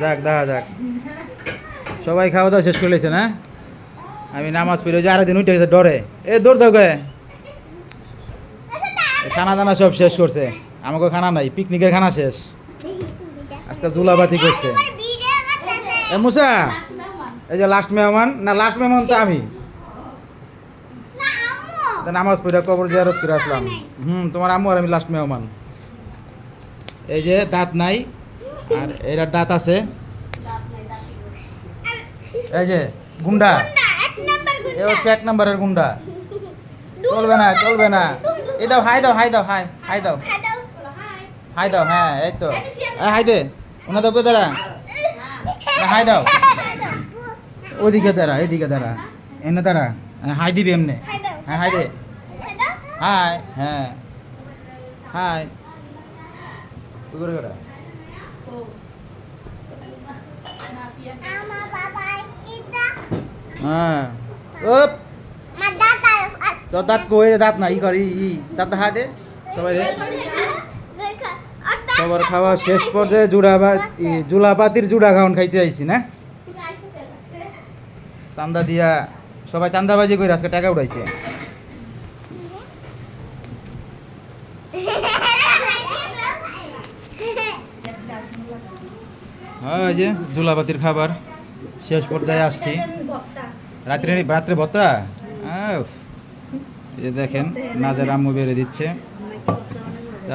যাক দেখা যাক, সবাই খাওয়া দাওয়া শেষ করে লেছে না? আমি নামাজ পড়ে যে আরেকদিন উঠে গেছে ডরে, এ দৌড় দাও গে। খানা দানা সব শেষ করছে, আমাকে খানা নাই, পিকনিকের খানা শেষ। আজকে জুলাবাতি করছে। এ মুসা, এই যে লাস্ট মেহমান, না লাস্ট মেহমান তো আমি। নামাজ পড়ে কবর জিয়ারত করে আসলাম। তোমার আম্মু আর আমি লাস্ট মেহমান। এই যে দাঁত নাই, আর এটার দাঁত আছে। এই যে গুন্ডা, এ হচ্ছে 1 নম্বরের গুন্ডা। চলবে না, চলবে না। এই দাও, হাই দাও, হাই দাও, হাই হাই দাও, হাই দাও। হ্যাঁ এই তো, হাই দে। ওনা দাও, দাঁড়া, হাই দাও। ওদিকে দাঁড়া, এদিকে দাঁড়া, এনে দাঁড়া। হাই দিবি এমনি। হ্যাঁ হাই দে, হাই। হ্যাঁ হাই করে করে। হ্যাঁ তোর দাঁত কই? দাঁত না ই কর, ই দাঁত দেখা দে সবাই রে। সবার খাওয়া শেষ পর্যায়ে জুলাপাতির জুড়া খাওয়ান খাইতে আইছি না। চান্দা দিয়া সবাই চান্দাবাজি করে আজকে টাকা উঠাইছে। হ্যাঁ এই যে জুলাপাতির খাবার শেষ পর্যায়ে আসছি। রাত্রে ভত্তা। এই যে দেখেন নাজের আম্মু বেড়ে দিচ্ছে।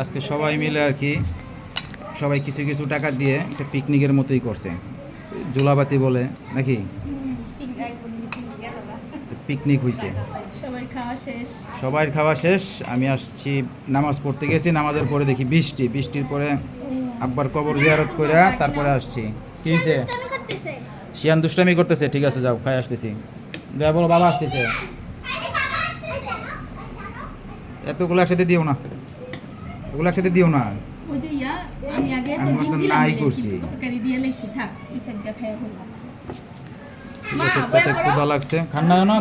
আজকে সবাই মিলে আর কি, সবাই কিছু কিছু টাকা দিয়ে একটা পিকনিকের মতোই করছে। জুলাবাতি বলে নাকি, পিকনিক হয়েছে। সবার খাওয়া শেষ। আমি আসছি, নামাজ পড়তে গেছি, নামাজের পরে দেখি বৃষ্টির পরে আব্বার কবর জিয়ারত করে তারপরে আসছি। কি হয়েছে? শিয়ান দুষ্টামি করতেছে। ঠিক আছে যাও, খাই আসতেছি। যা বলো, বাবা আসতেছে। এতগুলো একসাথে দিও না, ওগুলো একসাথে দিও না। আমি নাই করছি। ক্ষুধা লাগছে, খান না না,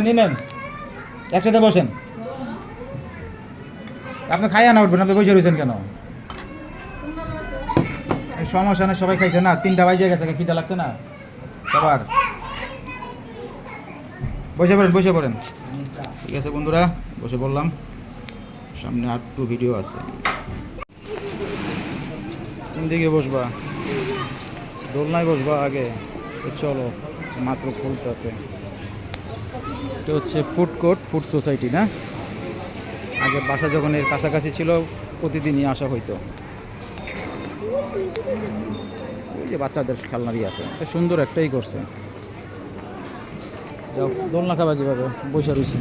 নিনেন একসাথে বসেন। আপনি খাইয়া না উঠবেন, আপনি বসে রয়েছেন কেন? সমস্যা নেই, সবাই খাইছে না, 3টা বাজে গেছে, খিদা লাগছে না সবার। বসে পড়েন। ঠিক আছে বন্ধুরা, বসে পড়লাম। সামনে আর 2 ভিডিও আছে। কোন দিকে বসবা? দোলনায় বসবা আগে? চলো, মাত্র খুলতেছে। এটা হচ্ছে ফুড কোর্ট, ফুড সোসাইটি না? আগে বাসা যখন এর কাছাকাছি ছিল, প্রতিদিনই আসা হইতো। ওই যে বাচ্চাদের খেলনারই আছে, এটা সুন্দর একটাই করছে। দোলনা খাবা কীভাবে? বসে রয়েছে,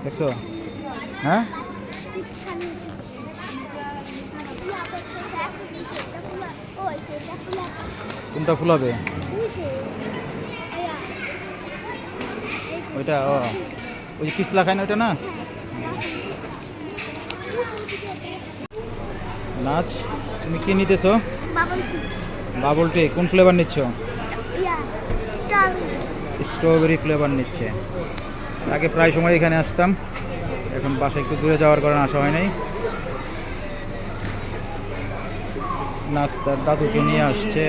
দেখছো? হ্যাঁ কোনটা ফুলাবে? ওইটা, ওই পিছলা খায় না ওইটা না? নাচ, তুমি কি নিতেছো? বাবল টি। কোন ফ্লেভার নিচ্ছ? স্ট্রবেরি ফ্লেভার নিচ্ছে। আগে প্রায় সময় এখানে আসতাম, এখন বাসায় একটু দূরে যাওয়ার কারণে আসা হয় নাই। নাস্তার দাদুকে নিয়ে আসছে,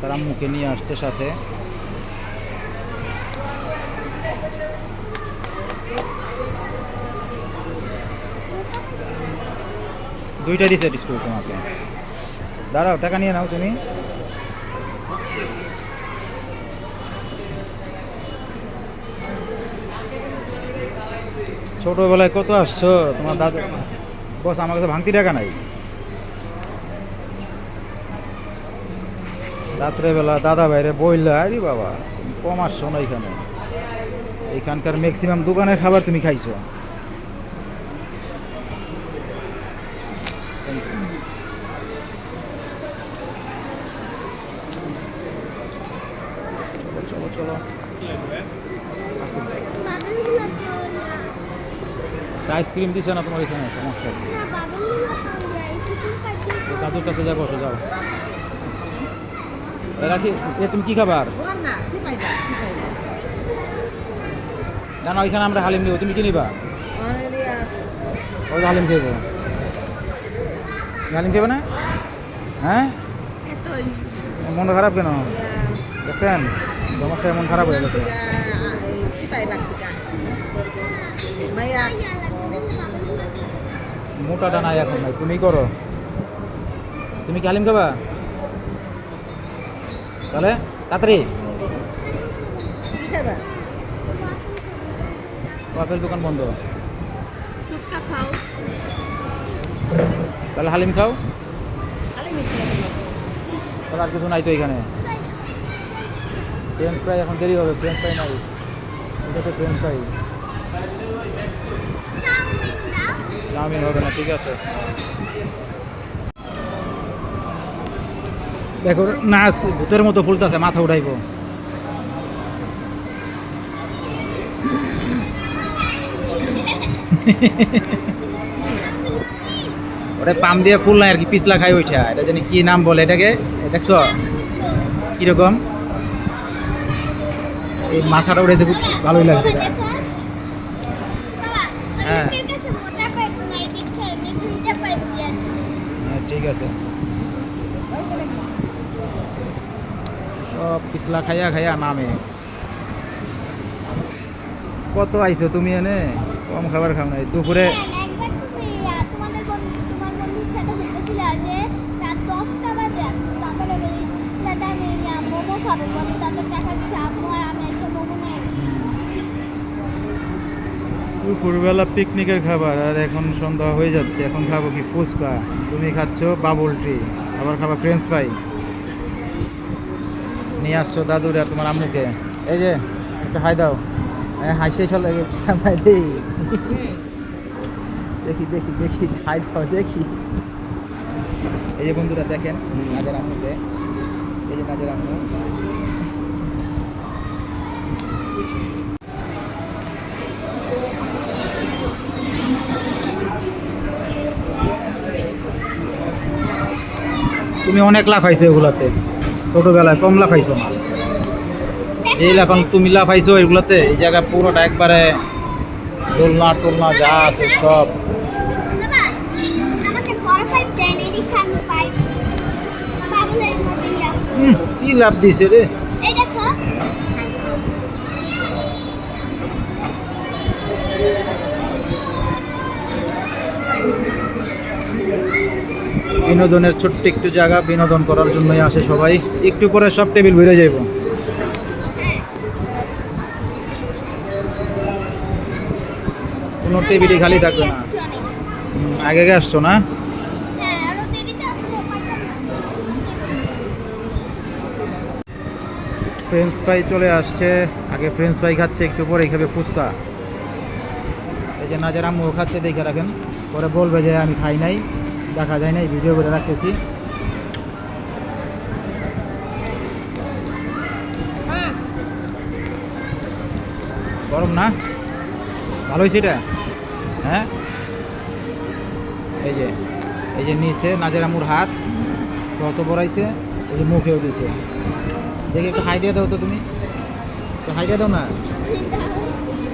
তার আম্মুকে নিয়ে আসছে সাথে। দুইটা দিছে স্কুল তোমাকে। দাঁড়াও, টাকা নিয়ে নাও তুমি। ছোটবেলায় কত আসছো, তোমার দাদু বস, আমার কাছে ভাঙতি টাকা নাই। রাত্রেবেলা দাদা ভাইরে বইলা, আরে বাবা কম আসছো না এখানে। এখানকার ম্যাক্সিমাম দোকানের খাবার তুমি খাইছো। চলো চলো, আইসক্রিম দিছে না তোমার এখানে? সমস্যা, দাদুর কাছে যাবো, যাও। রাখি, তুমি কি খাবার? না না, ওইখানে আমরা হালিম নিব, তুমি কি নিবা? ওই হালিম খেবো। হালিম খেবে না? হ্যাঁ মন খারাপ কেন দেখছেন ধমক খেয়ে মন খারাপ হয়ে গেছে মোটাটা নাই এখন নাই তুমি করো তুমি কি হালিম খাবা তাহলে তাড়াতাড়ি আপেল দোকান বন্ধ তাহলে হালিম খাও তাহলে আর কিছু নাই তো এখানে ফ্রেঞ্চ ফ্রাই এখন দেরি হবে ফ্রেঞ্চ ফ্রাই নাই এটা তো ফ্রেঞ্চ ফ্রাই চাউমিন হবে না ঠিক আছে দেখো নাচ ভূতের মতো ফুলতেছে মাথা উঠাইব ওটা পাম দিয়ে ফুল নাই আর কি পিছলা খাই ওইটা এটা জানি কি নাম বলে এটাকে দেখছো কিরকম এই মাথাটা উঠে খুব ভালোই লাগছে এটা হ্যাঁ ঠিক আছে সব পিছলা খাইয়া খাইয়া নামে কত আইছো তুমি এনে কম খাবার খাও নাই দুপুরে দুপুরবেলা পিকনিকের খাবার আর এখন সন্ধ্যা হয়ে যাচ্ছে এখন খাবো কি ফুচকা তুমি খাচ্ছ বাবল টি আবার খাবা ফ্রেঞ্চ ফ্রাই নিয়ে আসছো দাদুর আর তোমার আম্মুকে এই যে একটা হাই দাও হাসি চলে দেখি দেখি দেখি হাই দাও দেখি এই যে বন্ধুরা দেখেন নাজের আম্মুকে এই যে নাজের আম্মু তুমি অনেক লাফাইছো এগুলাতে ছোটবেলায় কম লাফাইছো না এই এখন তুমি লাফাইছো এগুলাতে এই জায়গা পুরোটা একবারে দোলনা টোলনা যা আছে সব কি লাভ দিছে রে বিনোদনের ছোট্ট একটু জায়গা বিনোদন করার জন্যই আসে সবাই একটু পরে সব টেবিল ভরে যাইব কোনো টেবিলই খালি থাকবে না আগে আগে আসছো না ফ্রেঞ্চ ফ্রাই চলে আসছে আগে ফ্রেঞ্চ ফ্রাই খাচ্ছে একটু পরে খাবে ফুচকা এই যে নাজের আম্মু খাচ্ছে দেখে রাখেন পরে বলবে যে আমি খাই নাই দেখা যায় না ভিডিও করে রাখতেছি গরম না ভালো হয়েছে এটা হ্যাঁ এই যে নিচে নাজের আম্মুর হাত সহজ বড়াইছে এই যে মুখেও দিছে দেখি একটু হাই দিয়ে দাও তো তুমি একটু হাই দিয়ে দাও না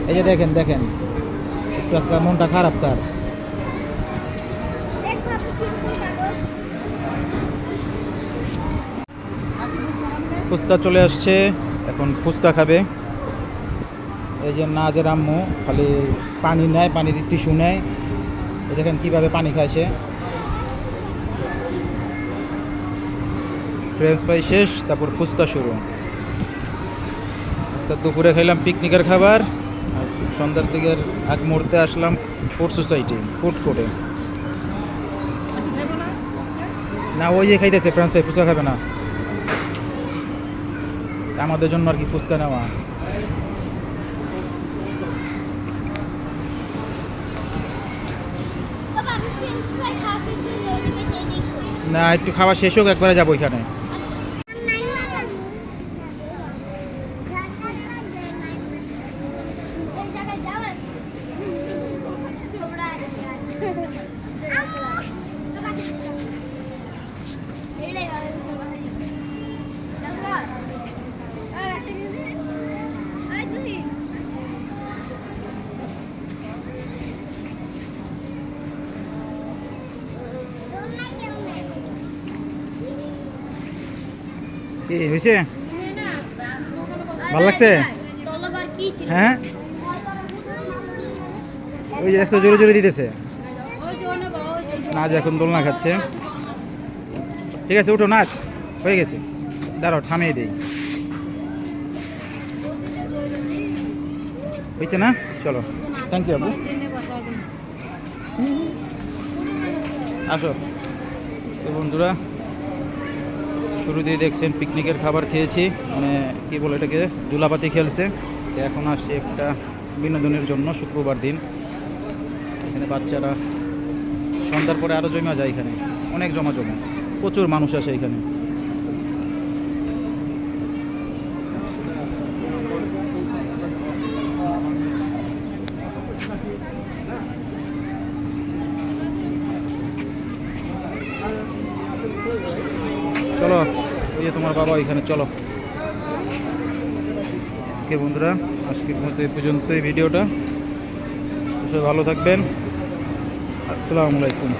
এই যে দেখেন দেখেন একটু আজকে মনটা খারাপ তার ফুচকা চলে আসছে এখন ফুচকা খাবে এই যে নাজের আম্মু খালি পানি নেয় পানির টিস্যু নেয় এই দেখেন কীভাবে পানি খাইছে ফ্রেঞ্চ ফ্রাই শেষ তারপর ফুচকা শুরু আজকে দুপুরে খাইলাম পিকনিকের খাবার আর সন্ধ্যার দিকের এক মুহূর্তে আসলাম ফুড সোসাইটি ফুড কোর্টে না ওই যে খাইতেছে ফ্রেঞ্চ ফ্রাই ফুচকা খাবে না আমাদের জন্য আর কি ফুচকা নেওয়া না একটু খাওয়া শেষ হোক একবারে যাবো ওইখানে কি হয়েছে? ভালো লাগছে? হ্যাঁ, ওই যে একশো জোরে জোরে দিতেছে। নাচ এখন দোলনা খাচ্ছে। ঠিক আছে, উঠো, নাচ হয়ে গেছে। দাঁড়াও, থামিয়ে দিই। হয়েছে না? চলো, থ্যাংক ইউ আপু। আসো। তো বন্ধুরা, শুরুতেই দেখছেন পিকনিকের খাবার খেয়েছি, মানে কি বলে এটাকে, দুলাপাতি খেলছে। তো এখন আসছে একটা বিনোদনের জন্য, শুক্রবার দিন। এখানে বাচ্চারা সন্ধ্যার পরে আরও জমা যায়, এখানে অনেক জমা, প্রচুর মানুষ আসে এখানে। চলো, ওই যে তোমার বাবা এখানে, চলো। ওকে বন্ধুরা, আজকের মতো এই পর্যন্তই ভিডিওটা। সবাই ভালো থাকবেন। আসসালামু আলাইকুম।